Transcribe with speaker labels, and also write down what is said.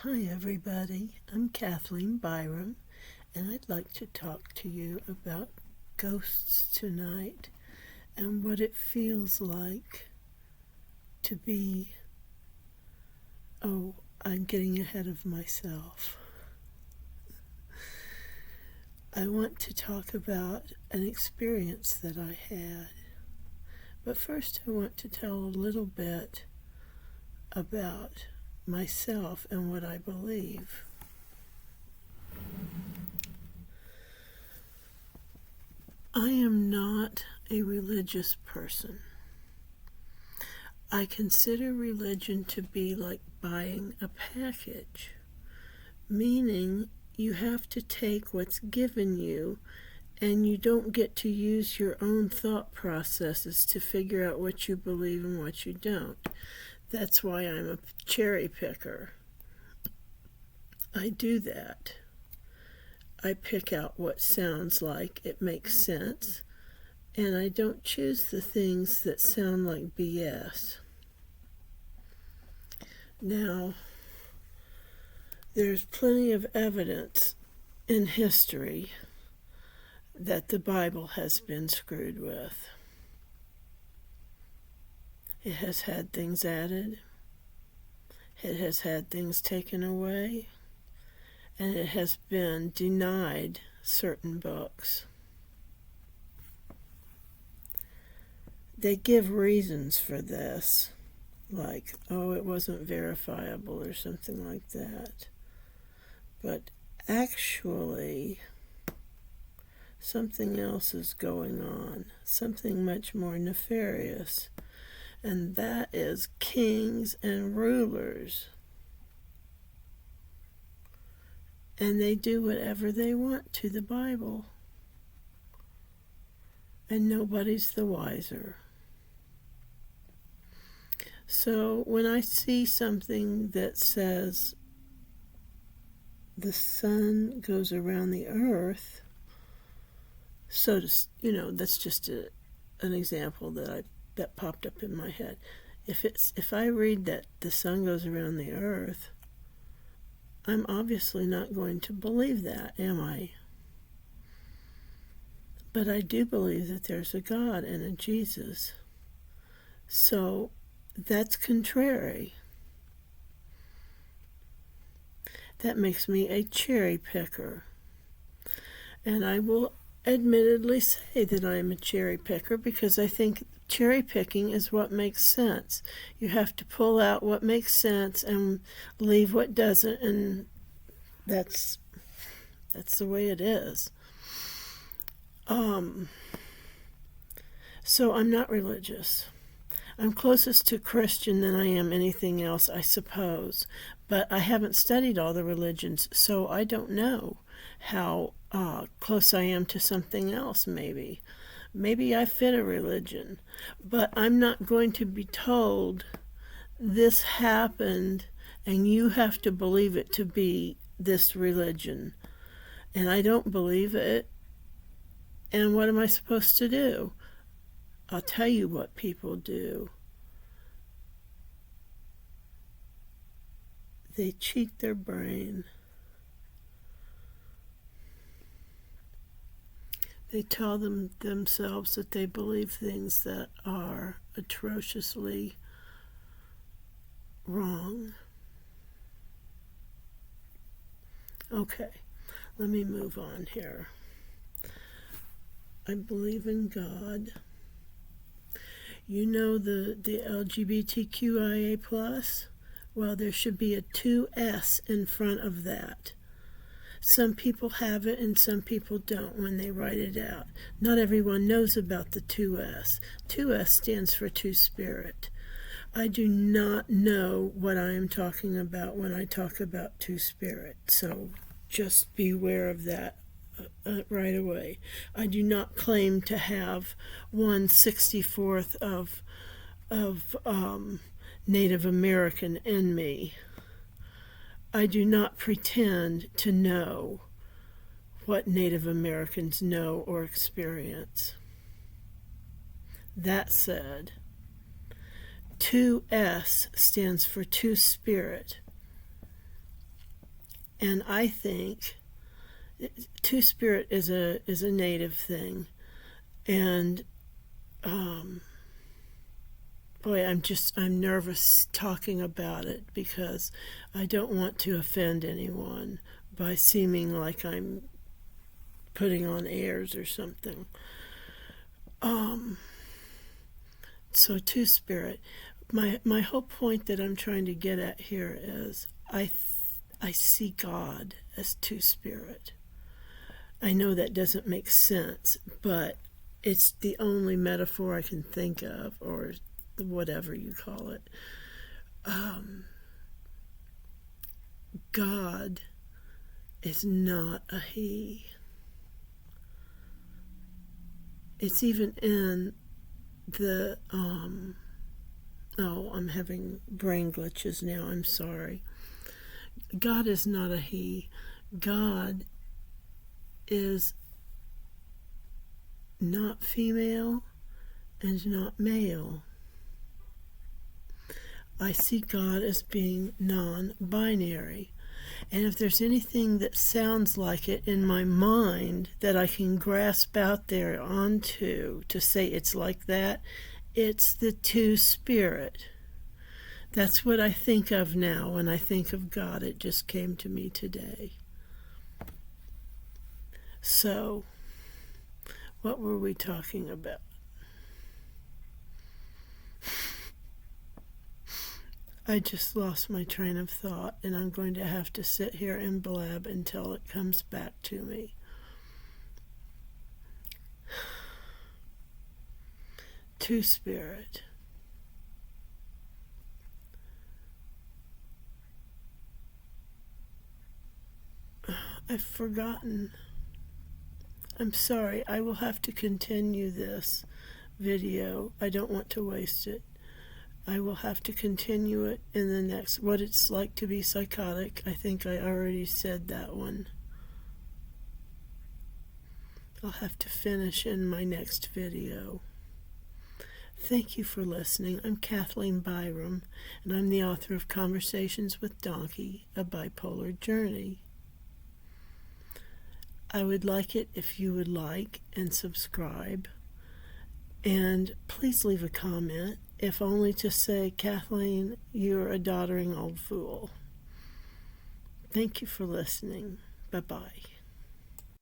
Speaker 1: Hi everybody, I'm Kathleen Byram, and I'd like to talk to you about ghosts tonight and what it feels like to be, I'm getting ahead of myself. I want to talk about an experience that I had, but first I want to tell a little bit about myself and what I believe. I am not a religious person. I consider religion to be like buying a package, meaning you have to take what's given you and you don't get to use your own thought processes to figure out what you believe and what you don't. That's why I'm a cherry picker. I do that. I pick out what sounds like it makes sense, and I don't choose the things that sound like BS. Now, there's plenty of evidence in history that the Bible has been screwed with. It has had things added, it has had things taken away, and it has been denied certain books. They give reasons for this, like, it wasn't verifiable or something like that. But actually, something else is going on, something much more nefarious. And that is kings and rulers. And they do whatever they want to the Bible. And nobody's the wiser. So when I see something that says the sun goes around the earth, that's just an example that popped up in my head. If I read that the sun goes around the earth, I'm obviously not going to believe that, am I? But I do believe that there's a God and a Jesus. So that's contrary. That makes me a cherry picker. And I will admittedly say that I am a cherry picker because I think cherry picking is what makes sense. You have to pull out what makes sense and leave what doesn't, and that's the way it is. So I'm not religious. I'm closest to Christian than I am anything else, I suppose. But I haven't studied all the religions, so I don't know how close I am to something else, maybe. Maybe I fit a religion, but I'm not going to be told this happened and you have to believe it to be this religion. And I don't believe it. And what am I supposed to do? I'll tell you what people do. They cheat their brain. They tell themselves that they believe things that are atrociously wrong. Okay, let me move on here. I believe in God. You know the LGBTQIA+? Well, there should be a 2S in front of that. Some people have it and some people don't when they write it out. Not everyone knows about the 2S. 2S stands for Two-Spirit. I do not know what I am talking about when I talk about Two-Spirit, so just beware of that right away. I do not claim to have 1/64th of Native American in me. I do not pretend to know what Native Americans know or experience. That said, 2S stands for Two-Spirit. And I think two-spirit is a native thing. And boy, I'm nervous talking about it because I don't want to offend anyone by seeming like I'm putting on airs or something. So two-spirit. My whole point that I'm trying to get at here is I see God as two-spirit. I know that doesn't make sense, but it's the only metaphor I can think of, or whatever you call it. God is not a he. It's even in the I'm having brain glitches now, I'm sorry. God is not a he. God is not female and not male. I see God as being non-binary. And if there's anything that sounds like it in my mind that I can grasp out there onto to say it's like that, it's the two-spirit. That's what I think of now when I think of God. It just came to me today. So, what were we talking about? I just lost my train of thought, and I'm going to have to sit here and blab until it comes back to me. Two-spirit. I've forgotten. I'm sorry. I will have to continue this video. I don't want to waste it. I will have to continue it in the next. What it's like to be psychotic. I think I already said that one. I'll have to finish in my next video. Thank you for listening. I'm Kathleen Byram, and I'm the author of Conversations with Dawnkey, A Bipolar Journey. I would like it if you would like and subscribe. And please leave a comment, if only to say, Kathleen, you're a doddering old fool. Thank you for listening. Bye-bye.